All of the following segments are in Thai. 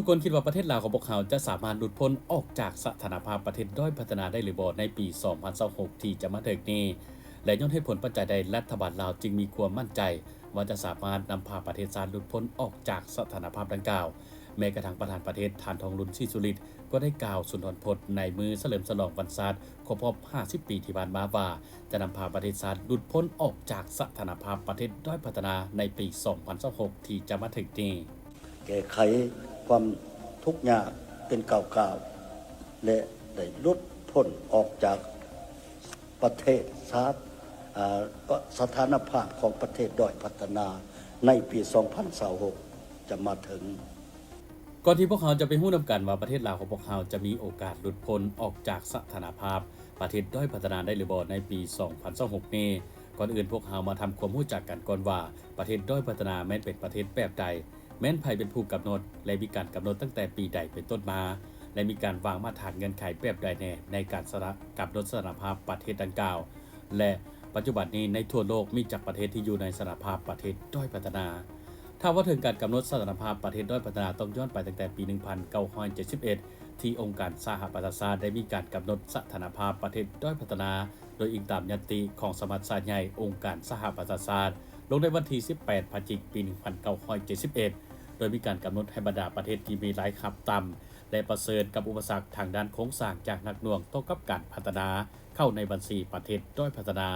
ทุกคนคิดว่าประเทศลาวของพวกเขาจะสามารถหลุดพ้นออกจากสถานภาพประเทศด้อยพัฒนาได้หรือบ่ในปี 2026 ที่จะมาถึงนี้และย้อนเหตุผลปัจจัยใดรัฐบาลลาวจึงมีความมั่นใจว่าจะสามารถนำพาประเทศชาติหลุดพ้นออกจากสถานภาพดังกล่าวแม้กระทั่งประธานประเทศท่านทองรุนศรีสุริตก็ได้กล่าวสุนทรพจน์ในมือเฉลิมฉลองวันชาติครบรอบ 50 ปีที่ผ่านมาว่าจะนำพาประเทศชาติหลุดพ้นออกจากสถานภาพประเทศด้อยพัฒนาในปี 2026 ที่จะมาถึงนี้แก้ไขความทุกข์ยากเป็นก้าวๆและได้ลดพ้นออกจากประเทศสถานภาพของประเทศด้อยพัฒนาในปี 2026 จะมาถึงก่อนที่พวกเขาจะไปหู้นำกันว่าประเทศลาวของพวกเขาจะมีโอกาสหลุดพ้นออกจากสถานภาพประเทศด้อยพัฒนาได้หรือบ่ในปี 2026 นี้ก่อนอื่นพวกเขามาทำความรู้จักกันก่อนว่าประเทศด้อยพัฒนาแม้นเป็นประเทศแบบใดแม้นไผเป็นผู้กำหนดและมีการกำหนดตั้งแต่ปีใดเป็นต้นมาและมีการวางมาตรฐานเงื่อนไขแบบใดแน่ในการกำหนดสถานภาพประเทศดังกล่าวและปัจจุบันนี้ในทั่วโลกมีจักประเทศที่อยู่ในสถานภาพประเทศด้อยพัฒนาถ้าว่าถึงการกำหนดสถานภาพประเทศด้อยพัฒนาต้องย้อนไปตั้งแต่ปี 1971 ที่องค์การสหประชาชาติได้มีการกำหนดสถานภาพประเทศด้อยพัฒนาโดยอิงตามญัตติของสมัชชาใหญ่องค์การสหประชาชาติลงในวันที่ 18 พฤศจิกายน ปี 1971 โดยมีการกำหนดให้บรรดาประเทศที่มีรายรับต่ำและประเสริฐกับอุปสรรคทางด้านโครงสร้างจากนักหน่วงต้องกับการพัฒนาเข้าในบัญชีประเทศด้อยพัฒนา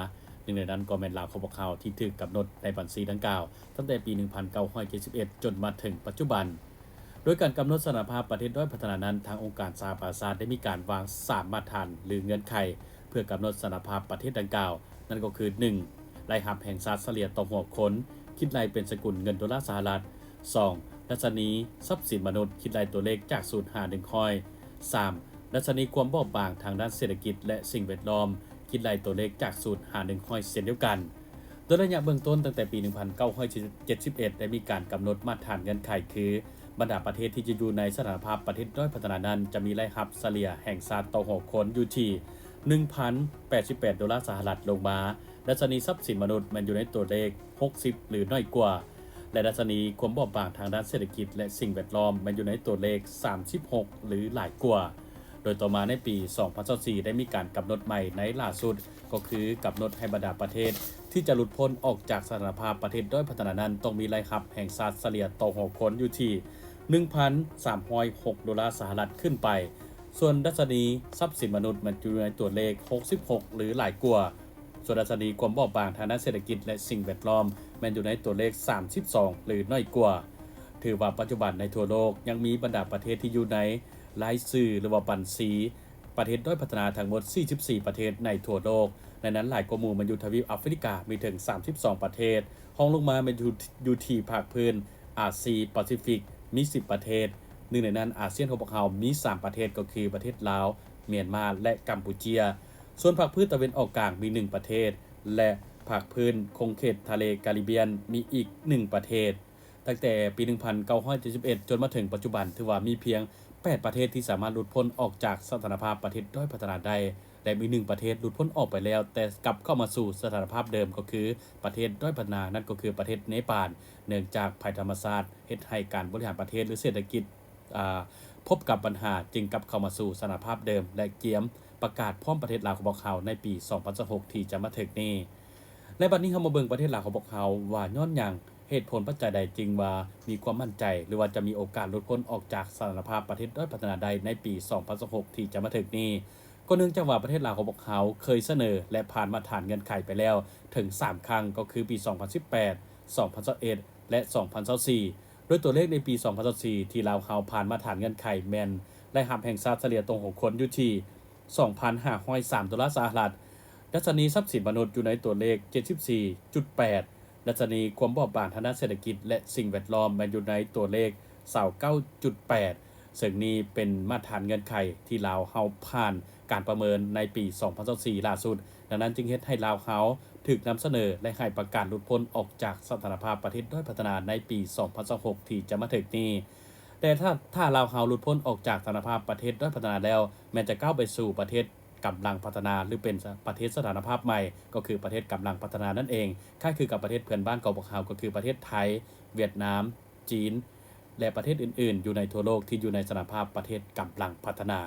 หนึ่งในนั้นก็แม่นลาวของพวกเขาที่ถูกกำหนดในบัญชีดังกล่าวตั้งแต่ปี 1971 จนมาถึงปัจจุบันโดยการกำหนดสถานภาพประเทศด้อยพัฒนานั้นทางองค์การสหประชาชาติได้มีการวาง3มาตรฐานหรือเงื่อนไขเพื่อกำหนดสถานภาพประเทศดังกล่าวนั่นก็คือ 1. รายรับแห่งชาติเฉลี่ยต่อหัวคนคิดรายเป็นสกุลเงินดอลลาร์สหรัฐ 2. ดัชนีทรัพย์สินมนุษย์คิดรายตัวเลขจาก0 5 1ค่อย 3. ดัชนีความบอบบางทางด้านเศรษฐกิจและสิ่งแวดล้อมคิดรายตัวเลขจาก0 5 1ค่อยเช่นเดียวกันโดยระยะเบื้องต้นตั้งแต่ปี 1971 ได้มีการกำหนดมาตรฐานเงื่อนไขคือบรรดาประเทศที่จะอยู่ในสถานภาพประเทศด้อยพัฒนานั้นจะมีรายรับเฉลี่ยแห่งชาติต่อหัวคนอยู่ที่ 1,088 ดอลลาร์สหรัฐลงมาดัชนีทรัพย์สินมนุษย์มันอยู่ในตัวเลข 60 หรือน้อยกว่าและดัชนีความบอบบางทางด้านเศรษฐกิจและสิ่งแวดล้อมมันอยู่ในตัวเลข 36 หรือหลายกว่าโดยต่อมาในปี 2024 ได้มีการกำหนดใหม่ในล่าสุดก็คือกำหนดให้บรรดาประเทศที่จะหลุดพ้นออกจากสถานภาพประเทศด้อยพัฒนานั้นต้องมีรายรับแห่งชาติเฉลี่ยต่อหัวคนอยู่ที่ 1,306 ดอลลาร์สหรัฐขึ้นไปส่วนดัชนีทรัพย์สินมนุษย์มันอยู่ในตัวเลข 66 หรือหลายกว่าส่วนดัชนีความบอบบางทางด้านเศรษฐกิจและสิ่งแวดล้อมมันอยู่ในตัวเลข 32 หรือน้อยกว่าถือว่าปัจจุบันในทั่วโลกยังมีบรรดาประเทศที่อยู่ในรายชื่อหรือว่าบัญชีประเทศด้อยพัฒนาทั้งหมด 44 ประเทศในทั่วโลกในนั้นหลายกว่าหมู่มันอยู่ทวีปแอฟริกามีถึง 32 ประเทศห้องลงมามันอยู่ที่ภาคพื้นอาเซียแปซิฟิกมี 10 ประเทศหนึ่งในนั้นอาเซียนของพวกเรามี 3 ประเทศก็คือประเทศลาวเมียนมาและกัมพูชาส่วนภาคพื้นตะวันออกกลางมี 1 ประเทศและภาคพื้นคงเขตทะเลแคริบเบียนมีอีก 1 ประเทศตั้งแต่ปี 1971 จนมาถึงปัจจุบันถือว่ามีเพียง 8 ประเทศที่สามารถหลุดพ้นออกจากสถานภาพประเทศด้อยพัฒนาได้และมี 1 ประเทศหลุดพ้นออกไปแล้วแต่กลับเข้ามาสู่สถานภาพเดิมก็คือประเทศด้อยพัฒนานั่นก็คือประเทศเนปาลเนื่องจากภัยธรรมชาติเฮ็ดให้การบริหารประเทศหรือเศรษฐกิจพบกับปัญหาจึงกลับเข้ามาสู่สถานภาพเดิมและเกียมประกาศพร้อมประเทศลาวของพวกเขาในปี 2026 ที่จะมาถึงนี้และบัดนี้เฮามาเบิ่งประเทศลาวของพวกเขาว่าย้อนหยังเหตุผลปัจจัยใดจึงว่ามีความมั่นใจหรือว่าจะมีโอกาสหลุดพ้นออกจากสถานภาพประเทศด้อยพัฒนาใดในปี 2026 ที่จะมาถึงนี้ก็เนื่องจากว่าประเทศลาวของพวกเขาเคยเสนอและผ่านมาตรฐานเงื่อนไขไปแล้วถึง 3 ครั้งก็คือปี 2018 2021 และ 2024 โดยตัวเลขในปี 2024 ที่ลาวเฮาผ่านมาตรฐานเงื่อนไขแม่นรายรับแห่งชาติเฉลี่ยตรงของคนอยู่ที่ 2,503 ดอลลาร์สหรัฐดัชนีทรัพย์สินมนุษย์อยู่ในตัวเลข 74.8ดัชนีความบอบบางทางด้านเศรษฐกิจและสิ่งแวดล้อมมันอยู่ในตัวเลข 29.8 ซึ่งนี้เป็นมาตรฐานเงื่อนไขที่ลาวเฮาผ่านการประเมินในปี 2024 ล่าสุดดังนั้นจึงเฮ็ดให้ลาวเฮาถูกนำเสนอและให้ประกาศหลุดพ้นออกจากสถานภาพประเทศด้อยพัฒนาในปี 2026 ที่จะมาถึงนี้แต่ถ้าลาวเฮาหลุดพ้นออกจากสถานภาพประเทศด้อยพัฒนาแล้วแม้จะก้าวไปสู่ประเทศกำลังพัฒนาหรือเป็นประเทศสถานภาพใหม่ก็คือประเทศกำลังพัฒนานั่นเองคล้ายคือกับประเทศเพื่อนบ้านของพวกเราก็คือประเทศไทยเวียดนามจีน และประเทศอื่นๆ อยู่ในทั่วโลกที่อยู่ในสถานภาพประเทศกำลังพัฒนา